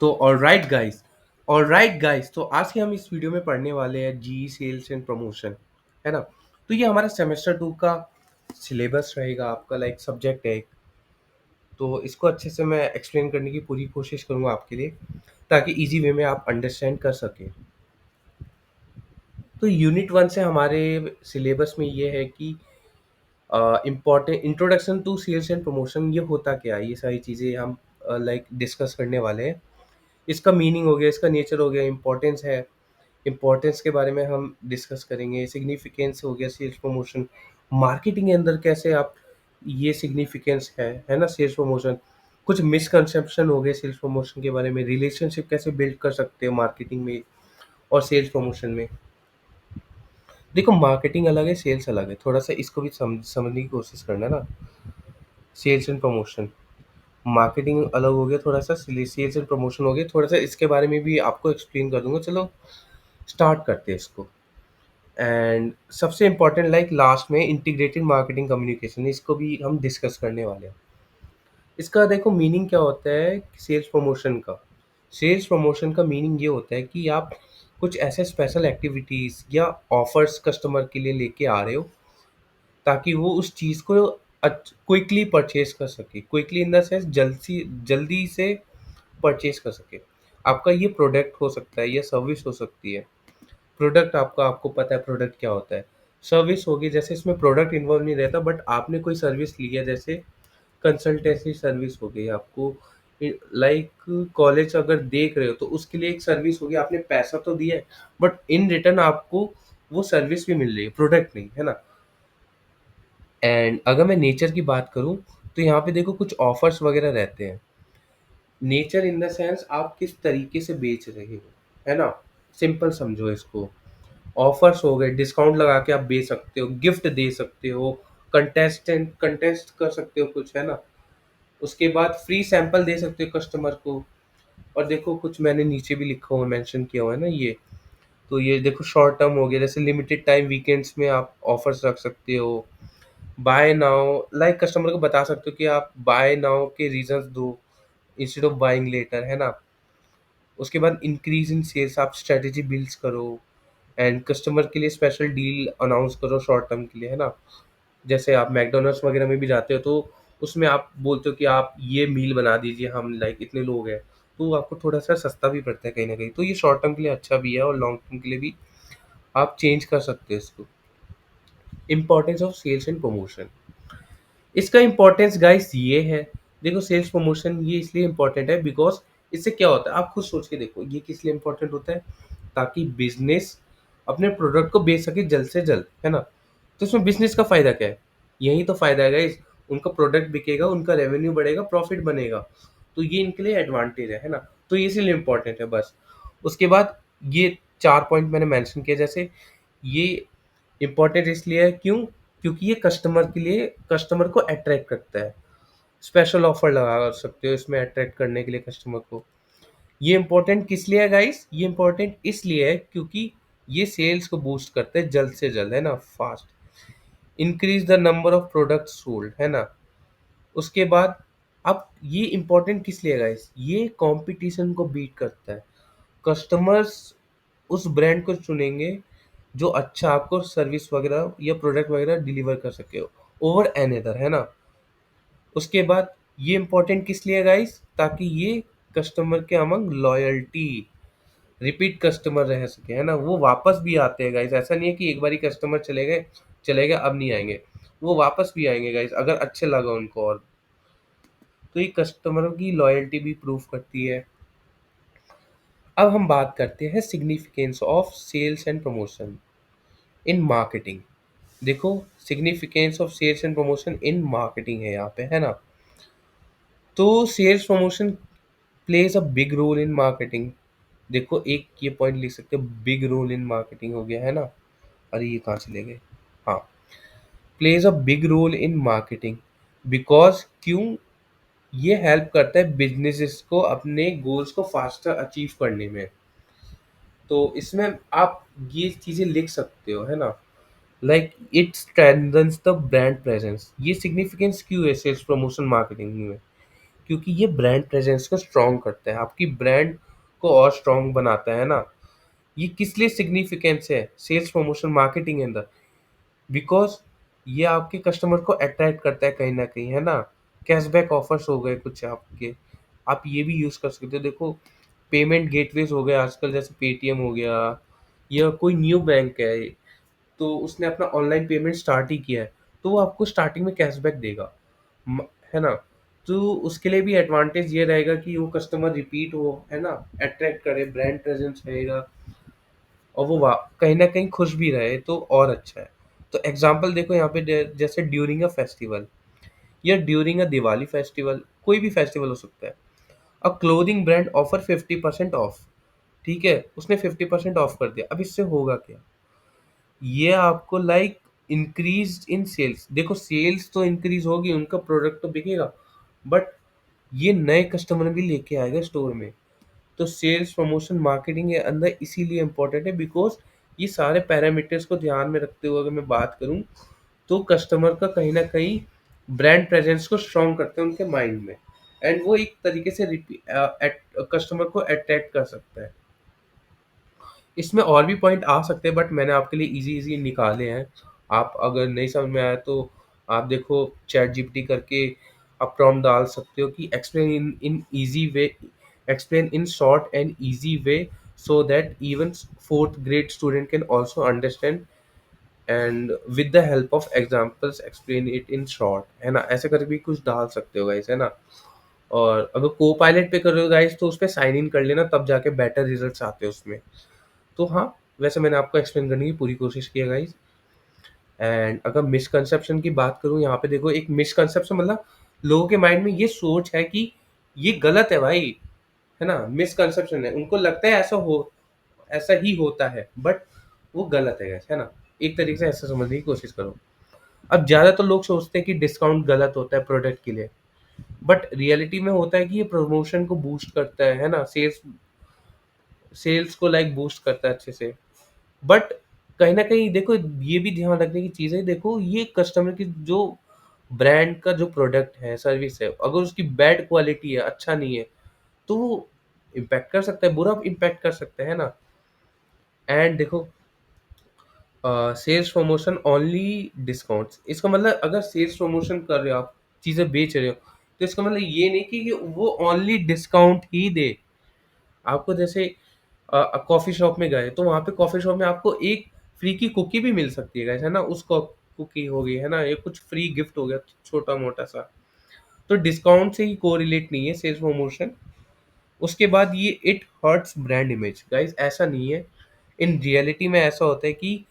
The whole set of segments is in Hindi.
तो ऑलराइट गाइस तो आज के हम इस वीडियो में पढ़ने वाले हैं जी सेल्स एंड प्रमोशन, है ना। तो ये हमारा सेमेस्टर 2 का सिलेबस रहेगा, आपका लाइक सब्जेक्ट है एक। तो इसको अच्छे से मैं एक्सप्लेन करने की पूरी कोशिश करूँगा आपके लिए, ताकि इजी वे में आप अंडरस्टैंड कर सकें। तो यूनिट 1 से हमारे सिलेबस में ये है कि important introduction to sales and promotion, ये होता क्या है, ये सारी चीज़ें हम लाइक डिस्कस करने वाले हैं। इसका मीनिंग हो गया, इसका नेचर हो गया, इम्पोर्टेंस है, इम्पोर्टेंस के बारे में हम डिस्कस करेंगे। सिग्निफिकेंस हो गया सेल्स प्रमोशन, मार्केटिंग के अंदर कैसे आप ये सिग्निफिकेंस है ना सेल्स प्रमोशन। कुछ मिसकंसेप्शन हो गए सेल्स प्रमोशन के बारे में, रिलेशनशिप कैसे बिल्ड कर सकते हो मार्केटिंग में और सेल्स प्रमोशन में। देखो, मार्केटिंग अलग है, सेल्स अलग है, थोड़ा सा इसको भी समझने की कोशिश करना ना। सेल्स एंड प्रमोशन, मार्केटिंग अलग हो गया थोड़ा सा, सेल्स एंड प्रमोशन हो गया थोड़ा सा, इसके बारे में भी आपको एक्सप्लेन कर दूंगा। चलो स्टार्ट करते हैं इसको। एंड सबसे इम्पोर्टेंट लाइक लास्ट में इंटीग्रेटेड मार्केटिंग कम्युनिकेशन, इसको भी हम डिस्कस करने वाले हैं। इसका देखो मीनिंग क्या होता है सेल्स प्रमोशन का। सेल्स प्रमोशन का मीनिंग ये होता है कि आप कुछ ऐसे स्पेशल एक्टिविटीज़ या ऑफर्स कस्टमर के लिए लेके आ रहे हो, ताकि वो उस चीज़ को क्विकली परचेज कर सके। क्विकली इन द सेंस जल्दी जल्दी से परचेज कर सके। आपका ये प्रोडक्ट हो सकता है या सर्विस हो सकती है। प्रोडक्ट आपका, आपको पता है प्रोडक्ट क्या होता है। सर्विस होगी, जैसे इसमें प्रोडक्ट इन्वॉल्व नहीं रहता, बट आपने कोई सर्विस ली है, जैसे कंसल्टेंसी सर्विस हो गई आपको। लाइक कॉलेज अगर देख रहे हो तो उसके लिए एक सर्विस होगी, आपने पैसा तो दिया है, बट इन रिटर्न आपको वो सर्विस भी मिल रही है, प्रोडक्ट नहीं, है ना। एंड अगर मैं नेचर की बात करूँ, तो यहाँ पे देखो कुछ ऑफर्स वगैरह रहते हैं। नेचर इन द सेंस आप किस तरीके से बेच रहे हो, है ना। सिंपल समझो इसको। ऑफर्स हो गए, डिस्काउंट लगा के आप बेच सकते हो, गिफ्ट दे सकते हो, कंटेस्ट कर सकते हो कुछ, है ना। उसके बाद फ्री सैंपल दे सकते हो कस्टमर को। और देखो कुछ मैंने नीचे भी लिखा हुआ, मेंशन किया हुआ है ना ये। तो ये देखो शॉर्ट टर्म हो गया, जैसे लिमिटेड टाइम वीकेंड्स में आप ऑफर्स रख सकते हो। बाय नाउ, लाइक कस्टमर को बता सकते हो कि आप बाय नाउ के रीजंस दो इंस्टेड ऑफ बाइंग लेटर, है ना। उसके बाद इंक्रीज इन सेल्स, आप स्ट्रेटेजी बिल्ड्स करो। एंड कस्टमर के लिए स्पेशल डील अनाउंस करो शॉर्ट टर्म के लिए, है ना। जैसे आप मैकडोनल्ड्स वगैरह में भी जाते हो, तो उसमें आप बोलते हो कि आप ये मील बना दीजिए, हम लाइक इतने लोग हैं, तो वो आपको थोड़ा सा सस्ता भी पड़ता है कहीं ना कहीं। तो ये शॉर्ट टर्म के लिए अच्छा भी है, और लॉन्ग टर्म के लिए भी आप चेंज कर सकते हो इसको। Importance of sales and promotion, इसका इंपॉर्टेंस गाइस ये है। देखो सेल्स प्रमोशन ये इसलिए इंपॉर्टेंट है बिकॉज इससे क्या होता है, आप खुद सोच के देखो ये किस लिए इंपॉर्टेंट होता है। ताकि बिजनेस अपने प्रोडक्ट को बेच सके जल्द से जल्द, है ना। तो इसमें बिजनेस का फायदा क्या है, यही तो फायदा है गाइस। उनका प्रोडक्ट बिकेगा, उनका रेवेन्यू बढ़ेगा, प्रॉफिट बनेगा। तो ये इनके लिए एडवांटेज है ना। तो ये इसीलिए इंपॉर्टेंट है बस। उसके बाद ये 4 पॉइंट मैंने मेंशन किया, जैसे ये इम्पोर्टेंट इसलिए है क्यों, क्योंकि ये कस्टमर के लिए, कस्टमर को अट्रैक्ट करता है। स्पेशल ऑफर लगा सकते हो इसमें अट्रैक्ट करने के लिए कस्टमर को। ये इम्पोर्टेंट किस लिए है गाइस, ये इम्पोर्टेंट इसलिए है क्योंकि ये सेल्स को बूस्ट करते हैं जल्द से जल्द, है ना, fast. Increase the number of product sold, है ना। उसके बाद अब ये इम्पोर्टेंट किस लिए है गाइस, ये कंपटीशन को बीट करता है। कस्टमर्स उस ब्रांड को चुनेंगे जो अच्छा आपको सर्विस वगैरह या प्रोडक्ट वगैरह डिलीवर कर सके हो ओवर एन अदर, है ना। उसके बाद ये इंपॉर्टेंट किस लिए गाइस, ताकि ये कस्टमर के अमंग लॉयल्टी, रिपीट कस्टमर रह सके, है ना। वो वापस भी आते हैं गाइस, ऐसा नहीं है कि एक बार ही कस्टमर चले गए अब नहीं आएंगे। वो वापस भी आएंगे गाइस अगर अच्छे लगा उनको। और तो ये कस्टमरों की लॉयल्टी भी प्रूव करती है। अब हम बात करते हैं significance of sales and promotion in marketing. देखो, significance of sales and promotion in marketing है यहाँ पे, है ना। तो sales promotion plays a big role in marketing. देखो एक ये पॉइंट लिख सकते हो, बिग रोल इन मार्केटिंग हो गया, है ना। अरे ये कहाँ चले गए, हाँ। Plays a big role in marketing because क्यों, ये हेल्प करता है बिजनेसेस को अपने गोल्स को फास्टर अचीव करने में। तो इसमें आप ये चीज़ें लिख सकते हो, है ना। Like it strengthens the brand presence, ये सिग्निफिकेंस क्यों है सेल्स प्रमोशन मार्केटिंग में, क्योंकि ये ब्रांड प्रेजेंस को स्ट्रॉन्ग करता है, आपकी ब्रांड को और स्ट्रॉन्ग बनाता है ना। ये किस लिए सिग्निफिकेंस है सेल्स प्रमोशन मार्केटिंग के अंदर? बिकॉज़ ये आपके कस्टमर को अट्रैक्ट करता है कहीं न कहीं, है ना? कैशबैक ऑफर्स हो गए कुछ आपके, आप ये भी यूज़ कर सकते हो। देखो, पेमेंट गेटवेज़ हो गए आजकल, जैसे पेटीएम हो गया, या कोई न्यू बैंक है, तो उसने अपना ऑनलाइन पेमेंट स्टार्ट ही किया है, तो वो आपको स्टार्टिंग में कैशबैक देगा, म है ना? तो उसके लिए भी एडवांटेज ये रहेगा कि वो कस्टमर रिपीट हो, है ना? अट्रैक्ट करे, ब्रांड प्रेज़ेंस रहेगा, और वो कहीं न कहीं खुश भी रहे तो और अच्छा है। तो एग्ज़ाम्पल देखो यहाँ पे, जैसे ड्यूरिंग अ फेस्टिवल या ड्यूरिंग अ दिवाली फेस्टिवल, कोई भी फेस्टिवल हो सकता है। A clothing brand offer 50% of, ठीक है? उसने 50% ऑफ कर दिया। अब इससे होगा क्या? ये आपको लाइक इंक्रीज़ इन सेल्स, देखो सेल्स तो इंक्रीज़ होगी, उनका प्रोडक्ट तो बिकेगा, बट ये नए कस्टमर भी लेके आएगा स्टोर में। तो सेल्स प्रमोशन मार्केटिंग के अंदर इसीलिए इम्पोर्टेंट है, बिकॉज़ ये सारे पैरामीटर्स को ध्यान में रखते हुए अगर मैं बात करूँ, तो कस्टमर का कहीं न कहीं ब्रांड प्रेज़ेंस को स्ट्रॉन्ग करते हैं उनके माइंड में, एंड वो एक तरीके से कस्टमर को अट्रैक्ट कर सकता है। इसमें और भी पॉइंट आ सकते हैं, बट मैंने आपके लिए ईज़ी-ईज़ी निकाले हैं। आप अगर नहीं समझ में आया तो आप देखो, चैट जीपीटी करके आप प्रॉम्प्ट डाल सकते हो कि explain in short and easy way so that even 4th grade student can also understand, and with the help of examples explain it in short, है ना? ऐसे करके भी कुछ डाल सकते हो गाइस, है ना? और अगर को-पायलट पे कर रहे हो गाइस, तो उसपे साइन इन कर लेना, तब जाके बेटर रिजल्ट्स आते हैं उसमें। तो हाँ, वैसे मैंने आपको एक्सप्लेन करने की पूरी कोशिश की है गाइज़। एंड अगर मिसकंसेप्शन की बात करूँ यहाँ पे, देखो एक मिसकंसेप्शन मतलब लोगों के माइंड में ये सोच है कि ये गलत है भाई, है ना? मिसकंसेप्शन है। उनको लगता है ऐसा ही होता है, बट वो गलत है गाइज़, है ना? एक तरीके से ऐसा समझने की कोशिश करो। अब ज़्यादातर लोग सोचते हैं कि डिस्काउंट गलत होता है प्रोडक्ट के लिए, बट रियलिटी में होता है कि ये प्रमोशन को बूस्ट करता है ना? सेल्स को लाइक बूस्ट करता है अच्छे से। बट कहीं न कहीं देखो, ये भी ध्यान रखने की चीज़ है, देखो ये कस्टमर की जो ब्रांड का जो प्रोडक्ट है, सर्विस है, अगर उसकी बैड क्वालिटी है, अच्छा नहीं है, तो वो इम्पैक्ट कर सकता है, बुरा इम्पैक्ट कर सकता है ना? एंड देखो, सेल्स प्रमोशन ओनली डिस्काउंट्स, इसका मतलब अगर सेल्स प्रमोशन कर रहे हो आप, चीज़ें बेच रहे हो, तो इसका मतलब ये नहीं कि वो ओनली डिस्काउंट ही दे। आपको जैसे कॉफ़ी शॉप में गए, तो वहाँ पे कॉफ़ी शॉप में आपको एक फ्री की कुकी भी मिल सकती है गाइस, है ना? उस कुकी हो गई, है ना? ये कुछ फ्री गिफ्ट हो गया छोटा-मोटा सा। तो डिस्काउंट से ही कोरिलेट नहीं है सेल्स प्रमोशन। उसके बाद ये it hurts brand image, guys ऐसा नहीं है। इन रियलिटी में ऐसा होता है कि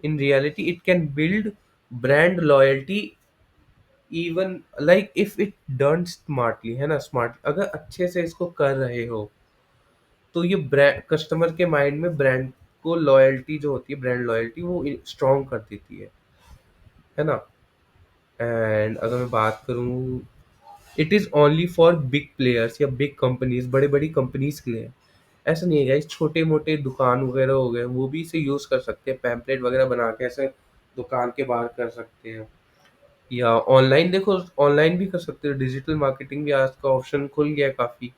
in reality it can build brand loyalty, even like if it done smartly, है ना? स्मार्ट अगर अच्छे से इसको कर रहे हो, तो ये ब्रांड कस्टमर के माइंड में ब्रांड को लॉयल्टी जो होती है, ब्रांड लॉयल्टी वो स्ट्रॉन्ग कर देती है ना? एंड अगर मैं बात करूँ, it is only for big players या बिग कंपनीज, बड़े बड़ी कंपनीज के लिए है। ऐसा नहीं है गाइस, छोटे मोटे दुकान वगैरह हो गए, वो भी इसे यूज़ कर सकते हैं, पैम्पलेट वगैरह बना के ऐसे दुकान के बाहर कर सकते हैं, या ऑनलाइन देखो, ऑनलाइन भी कर सकते हो, डिजिटल मार्केटिंग भी आज का ऑप्शन खुल गया है काफ़ी।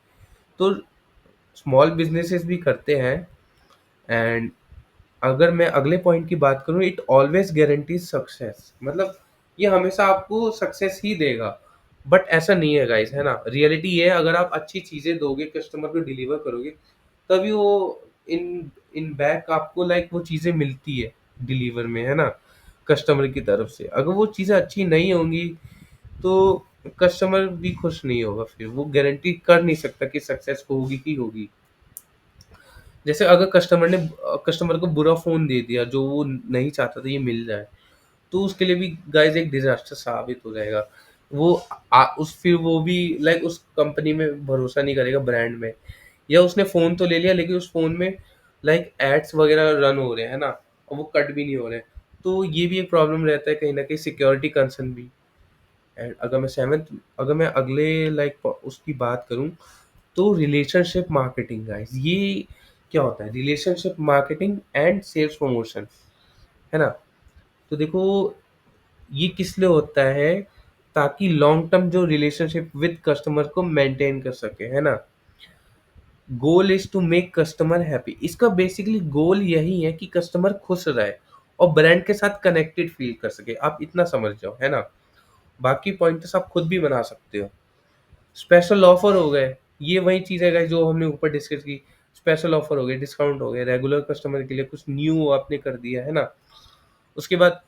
तो स्मॉल बिजनेसेस भी करते हैं। एंड अगर मैं अगले पॉइंट की बात करूँ, इट ऑलवेज गारंटीज सक्सेस, मतलब ये हमेशा आपको सक्सेस ही देगा, बट ऐसा नहीं है गाइस, है ना? रियलिटी ये है, अगर आप अच्छी चीज़ें दोगे, कस्टमर को डिलीवर करोगे, तभी वो इन इन बैक आपको लाइक वो चीज़ें मिलती है डिलीवर में, है ना? कस्टमर की तरफ से अगर वो चीज़ें अच्छी नहीं होंगी, तो कस्टमर भी खुश नहीं होगा, फिर वो गारंटी कर नहीं सकता कि सक्सेस होगी ही होगी। जैसे अगर कस्टमर को बुरा फ़ोन दे दिया, जो वो नहीं चाहता था ये मिल जाए, तो उसके लिए भी गाइज़ एक डिज़ास्टर साबित हो जाएगा। वो उस फिर वो भी लाइक उस कंपनी में भरोसा नहीं करेगा, ब्रांड में। या उसने फ़ोन तो ले लिया, लेकिन उस फ़ोन में लाइक एड्स वग़ैरह रन हो रहे हैं, है ना? और वो कट भी नहीं हो रहे हैं। तो ये भी एक प्रॉब्लम रहता है कहीं न कहीं, सिक्योरिटी कंसर्न भी। एंड अगर मैं अगले लाइक उसकी बात करूँ, तो रिलेशनशिप मार्केटिंग गाइस, ये क्या होता है? Relationship marketing and sales promotion, है ना? तो देखो, ये किस लिए होता है? ताकि लॉन्ग टर्म जो रिलेशनशिप विद कस्टमर को मेंटेन कर सके, है ना? Goal is to make customer happy. इसका बेसिकली गोल यही है कि कस्टमर खुश रहे और ब्रांड के साथ कनेक्टेड फील कर सके। आप इतना समझ जाओ, है ना? बाकी पॉइंट्स आप खुद भी बना सकते हो। स्पेशल ऑफर हो गए, ये वही चीज़ है गाइस जो हमने ऊपर डिस्कस की। स्पेशल ऑफर हो गए, डिस्काउंट हो गए, रेगुलर कस्टमर के लिए कुछ न्यू आपने कर दिया, है ना? उसके बाद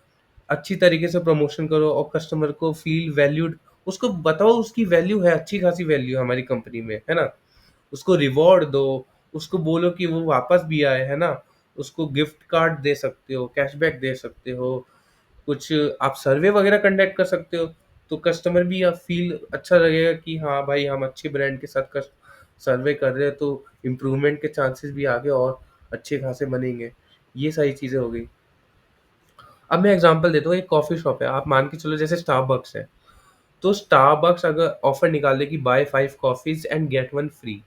अच्छी तरीके से प्रमोशन करो और कस्टमर को फील वैल्यूड, उसको बताओ उसकी वैल्यू है, अच्छी खासी वैल्यू है हमारी कंपनी में, है ना? उसको रिवॉर्ड दो, उसको बोलो कि वो वापस भी आए, है ना? उसको गिफ्ट कार्ड दे सकते हो, कैशबैक दे सकते हो, कुछ आप सर्वे वगैरह कंडक्ट कर सकते हो, तो कस्टमर भी आप फील अच्छा लगेगा कि हाँ भाई हम अच्छे ब्रांड के साथ सर्वे कर रहे हैं, तो इम्प्रूवमेंट के चांसेस भी आगे और अच्छे खासे बनेंगे। ये सारी चीज़ें हो गई। अब मैं एग्जांपल देता हूँ, एक कॉफ़ी शॉप है, आप मान के चलो जैसे स्टारबक्स है, तो स्टारबक्स अगर ऑफर निकाल दे कि buy 5 coffees and get 1 free,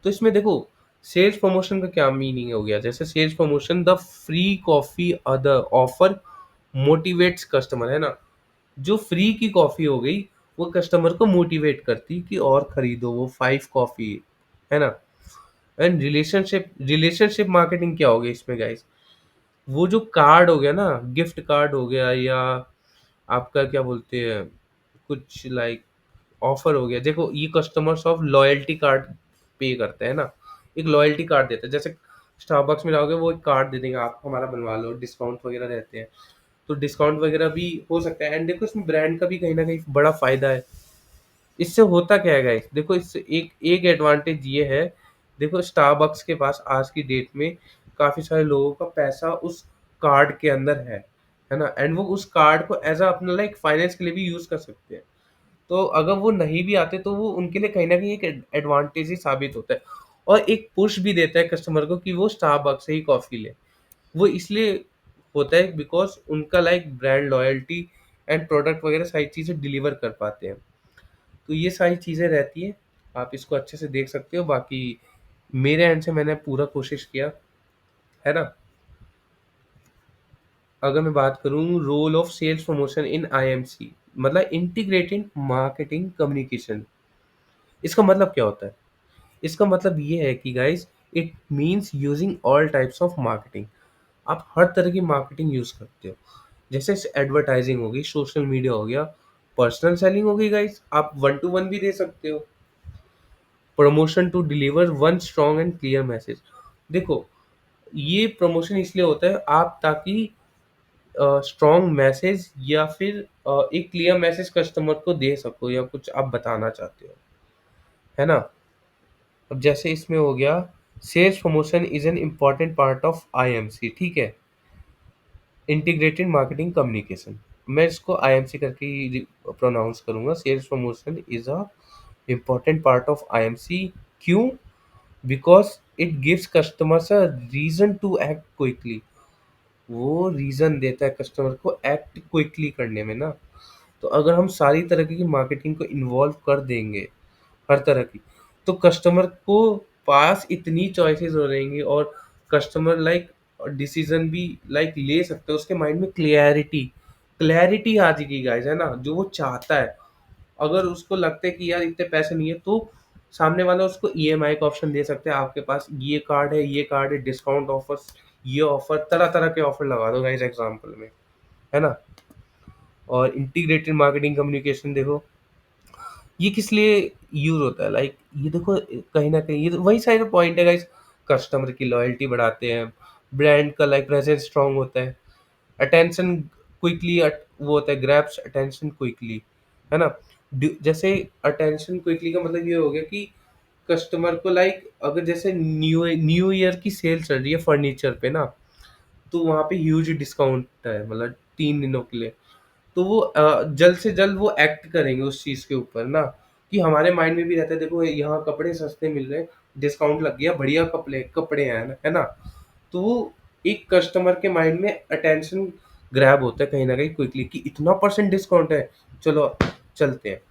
तो इसमें देखो सेल्स प्रमोशन का क्या मीनिंग हो गया। जैसे sales promotion, the free coffee other offer motivates customer, है ना? जो फ्री की कॉफ़ी हो गई, वो कस्टमर को मोटिवेट करती कि और खरीदो वो 5 कॉफ़ी, है ना? एंड रिलेशनशिप मार्केटिंग क्या हो गई इसमें गाइस? वो जो कार्ड हो गया ना, गिफ्ट कार्ड हो गया या आपका क्या बोलते हैं, कुछ लाइक ऑफर हो गया। देखो ये कस्टमर्स ऑफ लॉयल्टी कार्ड पे करते हैं ना, एक लॉयल्टी कार्ड देते हैं। जैसे स्टारबक्स में जाओगे वो एक कार्ड दे देंगे, आप हमारा बनवा लो, डिस्काउंट वगैरह रहते हैं, तो डिस्काउंट वगैरह भी हो सकता है। एंड देखो इसमें ब्रांड का भी कहीं ना कहीं बड़ा फायदा है। इससे होता क्या है गाइस, देखो इससे एक एक एडवांटेज ये है। देखो स्टारबक्स के पास आज की डेट में काफी सारे लोगों का पैसा उस कार्ड के अंदर है ना? एंड वो उस कार्ड को एज अ अपना लाइक फाइनेंस के लिए भी यूज कर सकते हैं। तो अगर वो नहीं भी आते तो वो उनके लिए कहीं न कहीं एक एडवांटेज ही साबित होता है और एक पुश भी देता है कस्टमर को कि वो स्टारबक्स से ही कॉफ़ी ले। वो इसलिए होता है बिकॉज़ उनका like brand loyalty and product वगैरह सारी चीज़ें डिलीवर कर पाते हैं। तो ये सारी चीज़ें रहती हैं, आप इसको अच्छे से देख सकते हो। बाकी मेरे एंड से मैंने पूरा कोशिश किया, है ना? अगर मैं बात करूँ role of sales promotion in IMC, मतलब इंटीग्रेटेड मार्केटिंग कम्युनिकेशन, इसका मतलब क्या होता है? इसका मतलब ये है कि guys it means using all types of marketing. आप हर तरह की मार्केटिंग यूज करते हो। जैसे एडवर्टाइजिंग हो गई, सोशल मीडिया हो गया, पर्सनल सेलिंग हो गई गाइस, आप वन टू वन भी दे सकते हो, promotion to deliver one strong and clear message. देखो ये प्रमोशन इसलिए होता है आप ताकि स्ट्रॉन्ग मैसेज या फिर एक क्लियर मैसेज कस्टमर को दे सको या कुछ आप बताना चाहते हो, है ना? अब जैसे इसमें हो गया sales promotion is an important part of IMC, ठीक है? इंटीग्रेटेड मार्केटिंग कम्युनिकेशन, मैं इसको आईएमसी करके ही प्रोनाउंस करूंगा। Sales promotion is a important part of IMC. क्यों? Because it gives customers a reason to act quickly. वो रीजन देता है कस्टमर को एक्ट क्विकली करने में ना। तो अगर हम सारी तरह की मार्केटिंग को इन्वॉल्व कर देंगे, हर तरह की, तो कस्टमर को पास इतनी चॉइसेस हो रहेंगी और कस्टमर लाइक डिसीजन भी लाइक ले सकते हैं। उसके माइंड में क्लैरिटी आ जाएगी गाइस, है ना? जो वो चाहता है। अगर उसको लगता है कि यार इतने पैसे नहीं है, तो सामने वाला उसको ईएमआई का ऑप्शन दे सकते हैं, आपके पास ये कार्ड है, ये कार्ड है, डिस्काउंट ऑफर्स, ये ऑफर, तरह तरह के ऑफर लगा दो गाइस एग्जाम्पल में, है ना? और इंटीग्रेटेड मार्केटिंग कम्युनिकेशन देखो ये किस लिए यूज़ होता है, लाइक ये देखो कहीं न कहीं ये तो वही सारे पॉइंट है गाइस। कस्टमर की लॉयल्टी बढ़ाते हैं, ब्रांड का लाइक प्रेज़ेंस स्ट्रॉन्ग होता है, अटेंशन क्विकली वो होता है, ग्रैब्स अटेंशन क्विकली, है ना? जैसे अटेंशन क्विकली का मतलब ये हो गया कि कस्टमर को लाइक अगर जैसे न्यू न्यू ईयर की सेल चल रही है फर्नीचर पे ना, तो वहाँ पे ह्यूज डिस्काउंट है, मतलब 3 दिनों के लिए। तो वो जल्द से जल्द वो एक्ट करेंगे उस चीज़ के ऊपर ना, कि हमारे माइंड में भी रहता है देखो यहाँ कपड़े सस्ते मिल रहे हैं, डिस्काउंट लग गया, बढ़िया कपड़े कपड़े हैं ना, है ना? तो वो एक कस्टमर के माइंड में अटेंशन ग्रैब होता है कहीं न कहीं क्विकली कि इतना परसेंट डिस्काउंट है, चलो चलते हैं।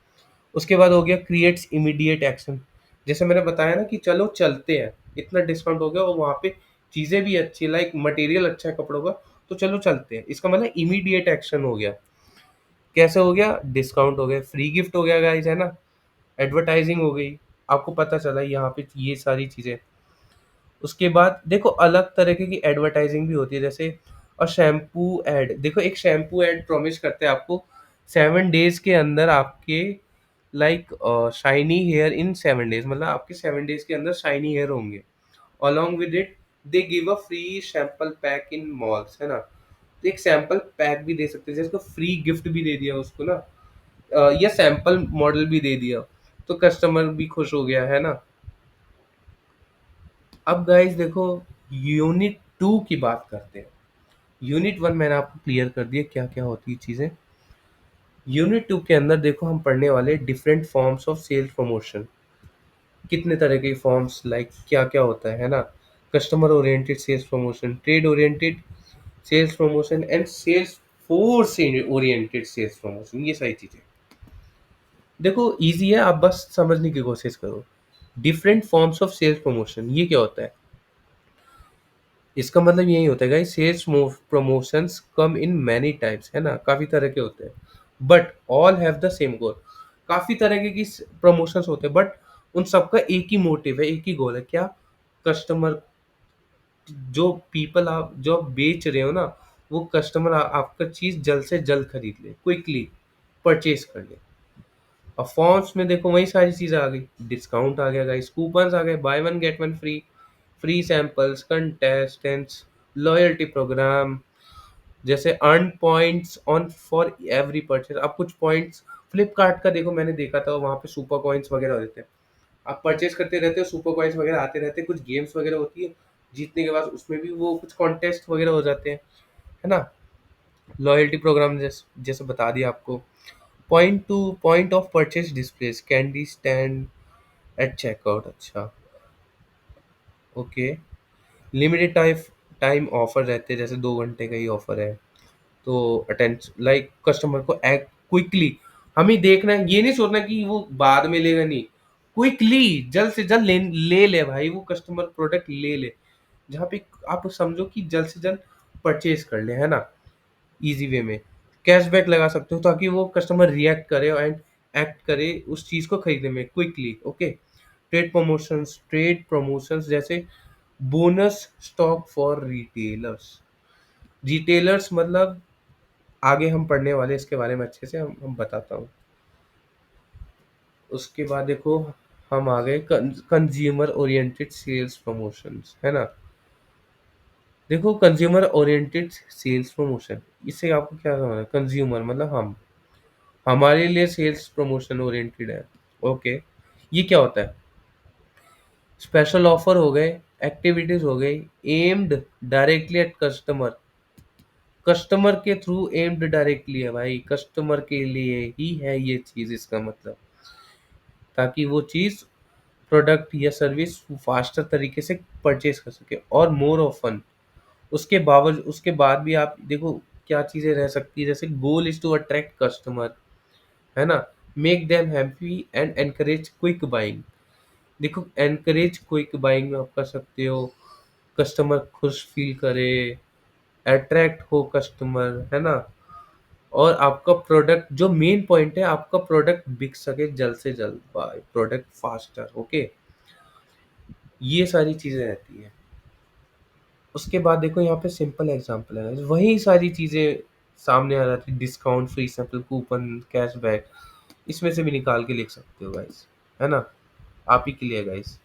उसके बाद हो गया क्रिएट्स इमीडिएट एक्शन। जैसे मैंने बताया ना कि चलो चलते हैं, इतना डिस्काउंट हो गया और वहाँ पे चीज़ें भी अच्छी लाइक मटेरियल अच्छा है कपड़ों का, तो चलो चलते हैं। इसका मतलब इमीडिएट एक्शन हो गया। कैसे हो गया? डिस्काउंट हो गया, फ्री गिफ्ट हो गया गाइस, है ना? एडवर्टाइजिंग हो गई, आपको पता चला यहाँ पे ये सारी चीज़ें। उसके बाद देखो अलग तरीके की एडवर्टाइजिंग भी होती है, जैसे शैम्पू ऐड। देखो एक शैम्पू ऐड प्रॉमिस करते हैं आपको 7 डेज़ के अंदर आपके like shiny here in 7 days, मतलब आपके 7 डेज़ के अंदर शाइनी हेयर होंगे। Along with it they give a free sample pack in malls, है ना? तो एक सैंपल पैक भी दे सकते हैं, जैसे उसको फ्री गिफ्ट भी दे दिया उसको ना, या सैंपल मॉडल भी दे दिया, तो कस्टमर भी खुश हो गया, है ना? अब गाइस देखो यूनिट 2 की बात करते हैं। यूनिट 1 मैंने आपको क्लियर कर दिया क्या क्या होती है चीज़ें। यूनिट 2 के अंदर देखो हम पढ़ने वाले different forms of sales promotion. कितने तरह के फॉर्म्स, लाइक क्या क्या होता है ना? Customer oriented sales promotion, trade oriented sales promotion and sales force oriented sales promotion, ये सारी चीज़ें। देखो ईज़ी है, आप बस समझने की कोशिश करो। Different forms of sales promotion ये क्या होता है? इसका मतलब यही होता है guys, sales promotions come in many types, है ना? काफ़ी तरह के होते हैं, but all have the same goal. काफ़ी तरह के की प्रमोशंस होते हैं, बट उन सबका एक ही मोटिव है, एक ही गोल है, क्या? कस्टमर, जो पीपल आप जो आप बेच रहे हो ना, वो कस्टमर आपका चीज़ जल्द से जल्द खरीद ले, क्विकली परचेज कर ले। और फॉर्म्स में देखो वही सारी चीज़ें आ गई, डिस्काउंट आ गया गाइस, कूपन्स आ गए, buy one get one free, free samples, contestants, loyalty program, जैसे earn points on for every purchase. अब कुछ पॉइंट्स फ्लिपकार्ट का देखो मैंने देखा था, वहाँ पे सुपर कॉइन्स वगैरह देते हैं। आप परचेज करते रहते हो, सुपर कॉइन्स वगैरह आते रहते हैं, कुछ गेम्स वगैरह होती है, जीतने के बाद उसमें भी वो कुछ कॉन्टेस्ट वगैरह हो जाते हैं, है ना? लॉयल्टी प्रोग्राम जैसे बता दिया आपको। Point of purchase displays, candy stand at checkout, अच्छा, ओके। लिमिटेड टाइम ऑफर रहते हैं, जैसे 2 घंटे का ही ऑफर है, तो अटेंस लाइक कस्टमर को एक्ट क्विकली। हमें देखना है, ये नहीं सोचना कि वो बाद में लेगा, नहीं, क्विकली जल्द से जल्द ले ले भाई, वो कस्टमर प्रोडक्ट ले ले, जहाँ पे आप समझो कि जल्द से जल्द परचेज कर ले, है ना? इजी वे में कैशबैक लगा सकते हो, ताकि वो कस्टमर रिएक्ट करे एंड एक्ट करे उस चीज़ को खरीदने में क्विकली, ओके। ट्रेड प्रमोशंस जैसे bonus stock for retailers. Retailers मतलब आगे हम पढ़ने वाले इसके बारे में, अच्छे से हम बताता हूँ। उसके बाद देखो हम आ गए कंज्यूमर ओरिएंटेड सेल्स प्रमोशंस, है ना? देखो कंज्यूमर ओरिएंटेड सेल्स प्रमोशन, इससे आपको क्या समझ है? कंज्यूमर मतलब हम, हमारे लिए सेल्स प्रमोशन ओरिएंटेड है, ओके। ये क्या होता है? स्पेशल ऑफर हो गए, एक्टिविटीज हो गई, aimed directly at customer. Customer के थ्रू एम्ड डायरेक्टली है भाई, कस्टमर के लिए ही है ये चीज़, इसका मतलब, ताकि वो चीज़ प्रोडक्ट या सर्विस फास्टर तरीके से परचेज कर सके और मोर ऑफन। उसके बाद भी आप देखो क्या चीज़ें रह सकती है, जैसे goal is to attract customer, है ना? Make them happy and encourage quick buying. देखो एनकरेज क्विक बाइंग आप कर सकते हो, कस्टमर खुश फील करे, अट्रैक्ट हो कस्टमर, है ना? और आपका प्रोडक्ट जो मेन पॉइंट है, आपका प्रोडक्ट बिक सके जल्द से जल्द, बाय प्रोडक्ट फास्टर, ओके। ये सारी चीज़ें रहती हैं। उसके बाद देखो यहाँ पे सिंपल एग्जांपल है, वही सारी चीज़ें सामने आ जाती है, discount, free sample, coupon, cashback, इसमें से भी निकाल के लिख सकते हो गाइस, है ना? आप ही के लिए गाइस,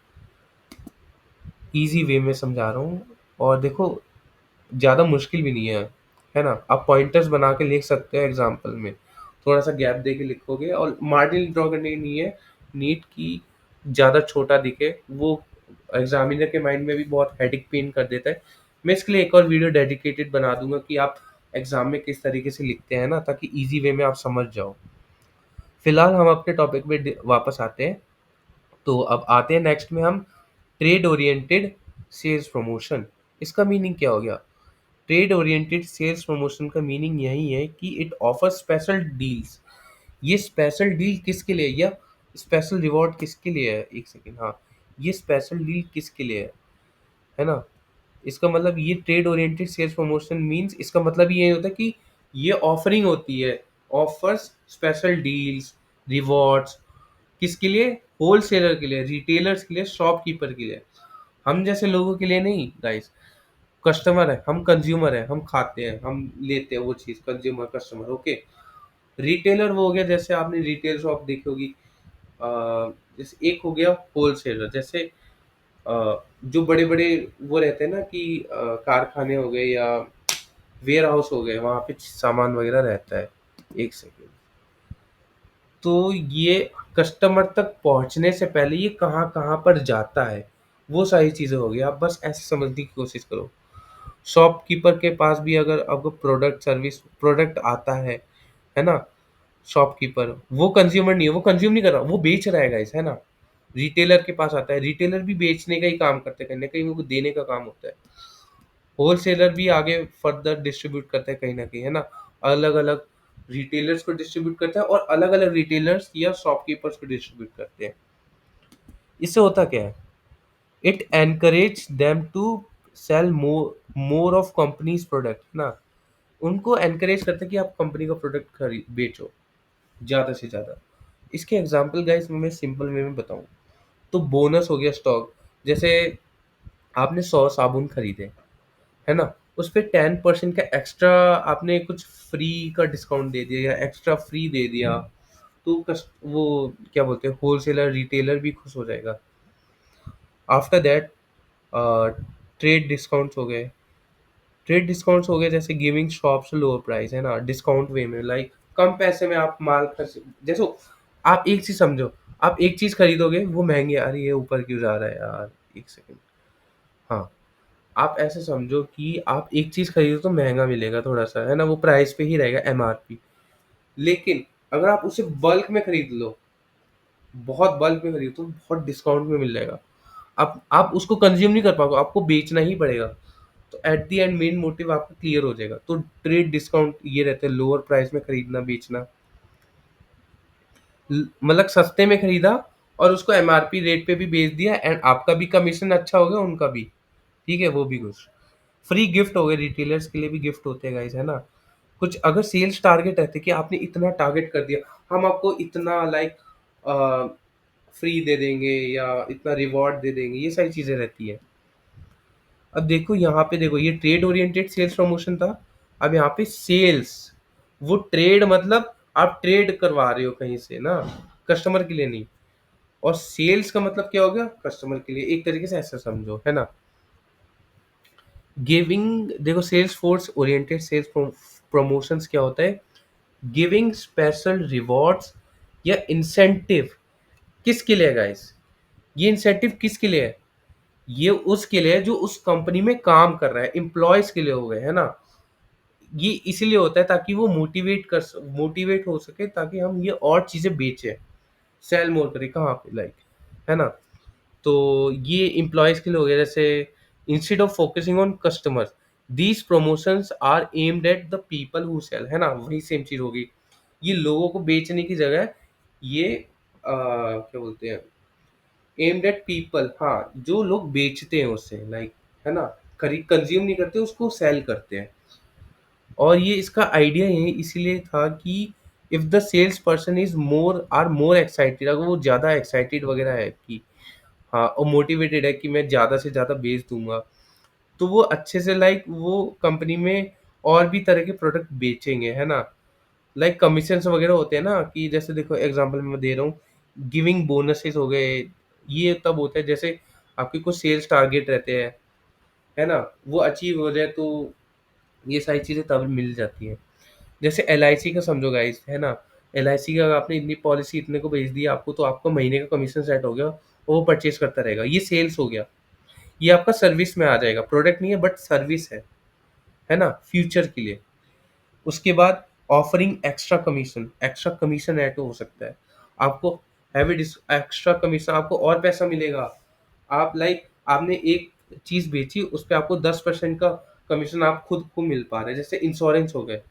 ईजी वे में समझा रहा हूँ। और देखो ज़्यादा मुश्किल भी नहीं है ना? आप पॉइंटर्स बना के लिख सकते हो एग्जांपल में, थोड़ा सा गैप दे के लिखोगे, और मार्जिन ड्रॉ करने की नहीं है, नीट की ज़्यादा छोटा दिखे, वो एग्जामिनर के माइंड में भी बहुत हेडिक पेन कर देता है। मैं इसके लिए एक और वीडियो डेडिकेटेड बना दूंगा कि आप एग्जाम में किस तरीके से लिखते हैं ना, ताकि इजी वे में आप समझ जाओ। फिलहाल हम अपने टॉपिक पे वापस आते हैं। तो अब आते हैं नेक्स्ट में हम, ट्रेड ओरिएंटेड सेल्स प्रमोशन। इसका मीनिंग क्या हो गया? ट्रेड ओरिएंटेड सेल्स प्रमोशन का मीनिंग यही है कि इट ऑफर स्पेशल डील्स। ये स्पेशल डील किसके लिए है, या स्पेशल रिवॉर्ड किसके लिए है? एक सेकेंड, हाँ, ये स्पेशल डील किसके लिए है ना? इसका मतलब ये trade oriented sales promotion means, इसका मतलब ये होता है कि ये ऑफरिंग होती है, ऑफर्स स्पेशल डील्स, रिवॉर्ड्स, किसके लिए? होलसेलर के लिए, रिटेलर्स के लिए, शॉपकीपर के लिए। हम जैसे लोगों के लिए नहीं गाइस। कस्टमर है, हम कंज्यूमर है, हम खाते हैं, हम लेते हैं वो चीज़, कंज्यूमर कस्टमर ओके। रिटेलर वो हो गया, जैसे आपने रिटेल शॉप देखी होगी। अ, जैसे एक हो गया होलसेलर, जैसे जो बड़े बड़े वो रहते हैं ना कि कारखाने हो गए या वेयर हाउस हो गए, वहाँ पे सामान वगैरह रहता है। एक सेकेंड। तो ये कस्टमर तक पहुँचने से पहले ये कहाँ-कहाँ पर जाता है, वो सारी चीज़ें हो गई। आप बस ऐसे समझने की कोशिश करो। शॉपकीपर के पास भी अगर आपको प्रोडक्ट आता है ना? शॉपकीपर वो कंज़्यूमर नहीं है, वो कंज़्यूम नहीं कर रहा, वो बेच रहा है गाइस, है ना? रिटेलर के पास आता है, रिटेलर भी बेचने का ही काम करते हैं, कहीं न कहीं वो देने का काम होता है। होलसेलर भी आगे फर्दर डिस्ट्रीब्यूट करता है कहीं न कहीं, है ना? अलग-अलग रिटेलर्स को डिस्ट्रीब्यूट करता है और अलग-अलग रिटेलर्स या शॉपकीपर्स को डिस्ट्रीब्यूट करते हैं। इससे होता क्या है? It encourage them to sell more of companies product, है ना? उनको एनकरेज करता है कि आप कंपनी का प्रोडक्ट बेचो, ज़्यादा से ज़्यादा। इसके एग्ज़ाम्पल गाइस मैं सिंपल वे में बताऊँ, तो बोनस हो गया स्टॉक, जैसे आपने 100 साबुन खरीदे, है ना? उसपे 10% का एक्स्ट्रा आपने कुछ फ्री का डिस्काउंट दे दिया या एक्स्ट्रा फ्री दे दिया, तो वो क्या बोलते हैं, होलसेलर, रिटेलर भी खुश हो जाएगा। आफ्टर दैट ट्रेड डिस्काउंट्स हो गए। ट्रेड डिस्काउंट्स हो गए जैसे गिविंग शॉप्स लोअर प्राइस, है ना? डिस्काउंट वे में लाइक कम पैसे में आप माल जैसे आप एक चीज़ समझो, आप एक चीज़ खरीदोगे वो महँगी है, अरे ये ऊपर क्यों जा रहा है यार? 1 सेकंड। हाँ, आप ऐसे समझो कि आप एक चीज़ खरीदो तो महँगा मिलेगा थोड़ा-सा, है ना? वो प्राइस पे ही रहेगा एमआरपी। लेकिन अगर आप उसे बल्क में खरीद लो, बहुत बल्क में खरीदो तो बहुत डिस्काउंट में मिल जाएगा। आप उसको कंज़्यूम नहीं कर पाओगे, आपको बेचना ही पड़ेगा। तो at the end main motive आपका क्लियर हो जाएगा। तो ट्रेड डिस्काउंट ये रहता है, लोअर प्राइस में खरीदना, बेचना। मतलब सस्ते में खरीदा और उसको एमआरपी रेट पे भी बेच दिया एंड आपका भी कमीशन अच्छा हो गया, उनका भी। ठीक है, वो भी कुछ। फ्री गिफ्ट हो गए, रिटेलर्स के लिए भी गिफ्ट होते हैं गाइस, है ना? कुछ अगर सेल्स टारगेट रहते कि आपने इतना टारगेट कर दिया, हम आपको इतना लाइक अ, फ्री दे देंगे या इतना रिवॉर्ड दे देंगे, ये सारी चीज़ें रहती है। अब देखो यहाँ पे, देखो ये ट्रेड ओरिएंटेड सेल्स प्रमोशन था। अब यहाँ पे सेल्स, वो ट्रेड मतलब आप ट्रेड करवा रहे हो कहीं से ना, कस्टमर के लिए नहीं। और सेल्स का मतलब क्या हो गया? कस्टमर के लिए, एक तरीके से ऐसा समझो, है ना? गिविंग, देखो sales force oriented sales promotions क्या होता है? गिविंग स्पेशल रिवॉर्ड्स या इंसेंटिव। किसके लिए गाइस? ये इंसेंटिव किसके लिए है? ये उसके लिए है जो उस कंपनी में काम कर रहा है, एम्प्लॉयज के लिए हो गए, है ना? ये इसीलिए होता है ताकि वो मोटिवेट हो सके, ताकि हम ये और चीजें बेचें, सेल मोर करें, कहाँ पे लाइक, है ना? तो ये एम्प्लॉयज के लिए हो गया, जैसे instead of focusing on customers, these promotions are aimed at the people who sell, है ना? वही सेम चीज होगी। ये लोगों को बेचने की जगह ये क्या बोलते हैं, एम्ड एट पीपल, हाँ, जो लोग बेचते हैं उससे लाइक, है ना? खरीद कंज्यूम नहीं करते, उसको सेल करते हैं। और ये इसका आइडिया यही इसीलिए था कि if the sales person is more excited, अगर वो ज़्यादा एक्साइटेड वगैरह है कि हाँ, और मोटिवेटेड है कि मैं ज़्यादा से ज़्यादा बेच दूंगा, तो वो अच्छे से लाइक वो कंपनी में और भी तरह के प्रोडक्ट बेचेंगे, है ना? लाइक कमीशंस वगैरह होते हैं ना, कि जैसे देखो एग्जांपल मैं दे रहा हूँ, गिविंग बोनसेस हो गए, ये तब होता है जैसे आपके कुछ सेल्स टारगेट रहते हैं, है ना? वो अचीव हो जाए तो ये सारी चीज़ें तब मिल जाती हैं। जैसे एलआईसी का समझो गाइस, है ना? एलआईसी का अगर आपने इतनी पॉलिसी इतने को बेच दी आपको, तो आपका महीने का कमीशन सेट हो गया और वो परचेज़ करता रहेगा। ये सेल्स हो गया। ये आपका सर्विस में आ जाएगा, प्रोडक्ट नहीं है बट सर्विस है ना? फ्यूचर के लिए। उसके बाद ऑफरिंग एक्स्ट्रा कमीशन ऐड हो सकता है। आपको हैवी डिस एक्स्ट्रा कमीशन, आपको और पैसा मिलेगा। आप लाइक आपने एक चीज़ बेची, उस पे आपको 10% का कमीशन आप खुद को मिल पा रहे हैं। जैसे इंश्योरेंस हो गए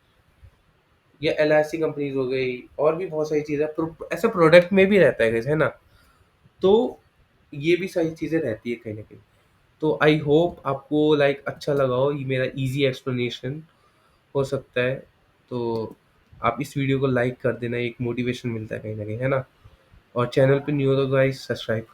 या एलआईसी कंपनीज़ हो गई, और भी बहुत सारी चीज़ें ऐसा प्रोडक्ट में भी रहता है, है ना? तो ये भी सारी चीज़ें रहती है कहीं न कहीं। तो आई होप आपको लाइक अच्छा लगा हो, ये मेरा ईज़ी एक्सप्लेनेशन हो सकता है। तो आप इस वीडियो को लाइक कर देना, एक मोटिवेशन मिलता है कहीं न कहीं, है ना? और चैनल पे न्यू हो तो गाइस सब्सक्राइब कर